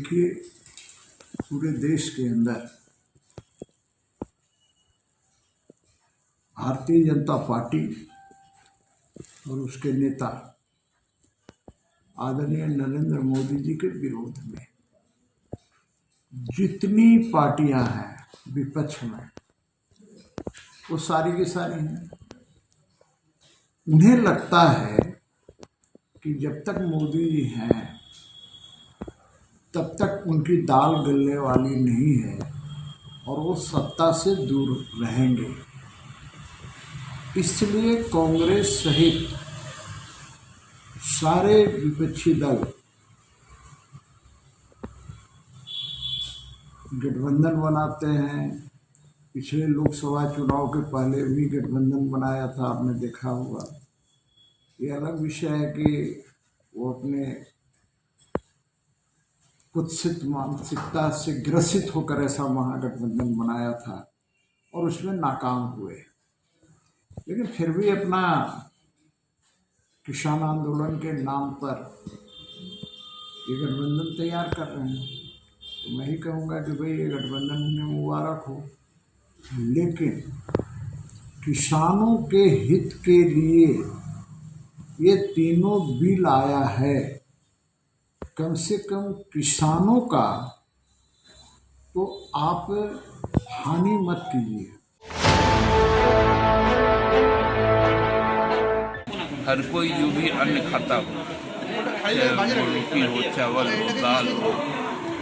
देखिए, पूरे देश के अंदर भारतीय जनता पार्टी और उसके नेता आदरणीय नरेंद्र मोदी जी के विरोध में जितनी पार्टियां हैं विपक्ष में, वो सारी की सारी हैं। उन्हें लगता है कि जब तक मोदी जी हैं तब तक उनकी दाल गलने वाली नहीं है और वो सत्ता से दूर रहेंगे। इसलिए कांग्रेस सहित सारे विपक्षी दल गठबंधन बनाते हैं। पिछले लोकसभा चुनाव के पहले भी गठबंधन बनाया था, आपने देखा होगा। ये अलग विषय है कि वो अपने कुत्सित मानसिकता से ग्रसित होकर ऐसा महागठबंधन बनाया था और उसमें नाकाम हुए, लेकिन फिर भी अपना किसान आंदोलन के नाम पर ये गठबंधन तैयार कर रहे हैं। तो मैं ही कहूँगा कि भाई ये गठबंधन उन्हें मुबारक हो, लेकिन किसानों के हित के लिए ये तीनों बिल आया है। कम से कम किसानों का तो आप हानि मत कीजिए। हर कोई जो भी अन्न खाता हो, चाहे रोटी हो, चावल हो, दाल हो,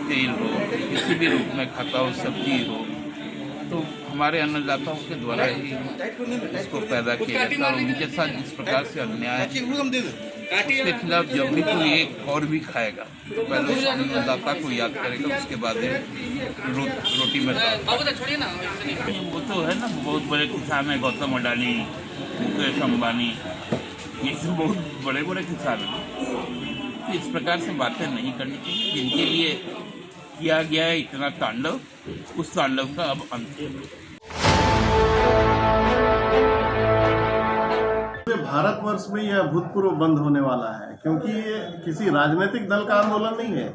तेल हो, किसी भी रूप में खाता हो, सब्जी हो, तो हमारे अन्नदाताओं के द्वारा ही इसको पैदा किया जाता है। और उनके साथ जिस प्रकार से अन्याय, उसके खिलाफ जब भी कोई एक और भी खाएगा तो पहले उस अन्नदाता को याद करेगा, उसके बाद रोटी में वो तो है ना। बहुत बड़े किसान हैं, गौतम अडानी, मुकेश अंबानी, ये सब बहुत बड़े बड़े किसान हैं। इस प्रकार से बातें नहीं करनी चाहिए। जिनके लिए किया गया है इतना तांडव, उस तांडव का अब अंत है। भारतवर्ष में यह अभूतपूर्व बंद होने वाला है, क्योंकि ये किसी राजनीतिक दल का आंदोलन नहीं है।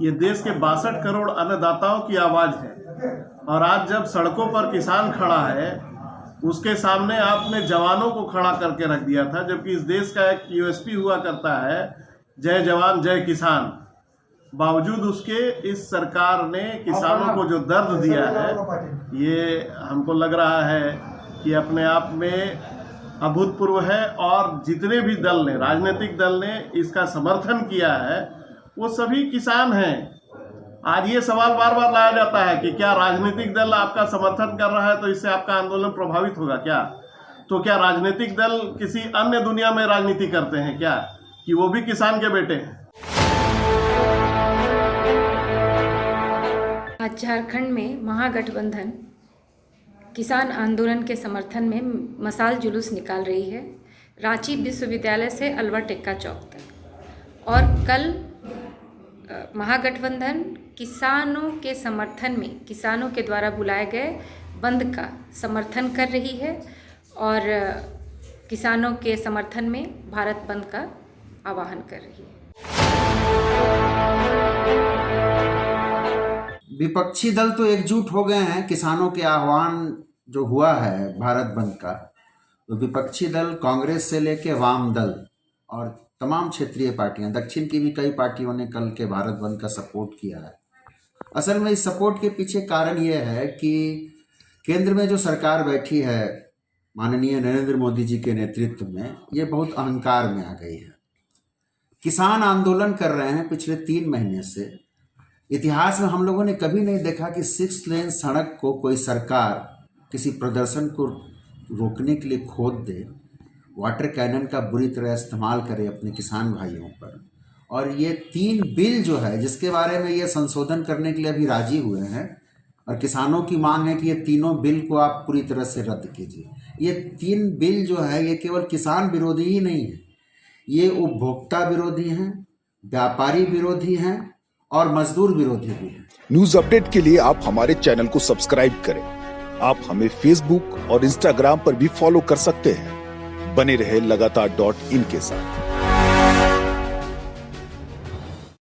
ये देश के 62 करोड़ अन्नदाताओं की आवाज है। और आज जब सड़कों पर किसान खड़ा है, उसके सामने आपने जवानों को खड़ा करके रख दिया था, जबकि इस देश का एक यूएसपी हुआ करता है, जय जवान जय किसान। बावजूद उसके इस सरकार ने किसानों को जो दर्द दिया है, ये हमको लग रहा है कि अपने आप में अभूतपूर्व है। और जितने भी दल ने, राजनीतिक दल ने इसका समर्थन किया है, वो सभी किसान हैं। आज ये सवाल बार बार लाया जाता है कि क्या राजनीतिक दल आपका समर्थन कर रहा है तो इससे आपका आंदोलन प्रभावित होगा क्या? तो क्या राजनीतिक दल किसी अन्य दुनिया में राजनीति करते हैं क्या, कि वो भी किसान के बेटे हैं? आज झारखंड में महागठबंधन किसान आंदोलन के समर्थन में मशाल जुलूस निकाल रही है, रांची विश्वविद्यालय से अलवर टेक्का चौक तक। और कल महागठबंधन किसानों के समर्थन में, किसानों के द्वारा बुलाए गए बंद का समर्थन कर रही है और किसानों के समर्थन में भारत बंद का आह्वान कर रही है। विपक्षी दल तो एकजुट हो गए हैं। किसानों के आह्वान जो हुआ है भारत बंद का, तो विपक्षी दल कांग्रेस से लेके वाम दल और तमाम क्षेत्रीय पार्टियां, दक्षिण की भी कई पार्टियों ने कल के भारत बंद का सपोर्ट किया है। असल में इस सपोर्ट के पीछे कारण यह है कि केंद्र में जो सरकार बैठी है माननीय नरेंद्र मोदी जी के नेतृत्व में, ये बहुत अहंकार में आ गई है। किसान आंदोलन कर रहे हैं पिछले 3 महीने से। इतिहास में हम लोगों ने कभी नहीं देखा कि 6 लेन सड़क को कोई सरकार किसी प्रदर्शन को रोकने के लिए खोद दे, वाटर कैनन का बुरी तरह इस्तेमाल करे अपने किसान भाइयों पर। और ये 3 बिल जो है, जिसके बारे में ये संशोधन करने के लिए अभी राजी हुए हैं, और किसानों की मांग है कि ये तीनों बिल को आप पूरी तरह से रद्द कीजिए। ये 3 बिल जो है, ये केवल किसान विरोधी ही नहीं है, ये उपभोक्ता विरोधी हैं, व्यापारी विरोधी हैं और मजदूर विरोधी भी हैं। न्यूज अपडेट के लिए आप हमारे चैनल को सब्सक्राइब करें। आप हमें फेसबुक और इंस्टाग्राम पर भी फॉलो कर सकते हैं। बने रहे लगातार .in के साथ।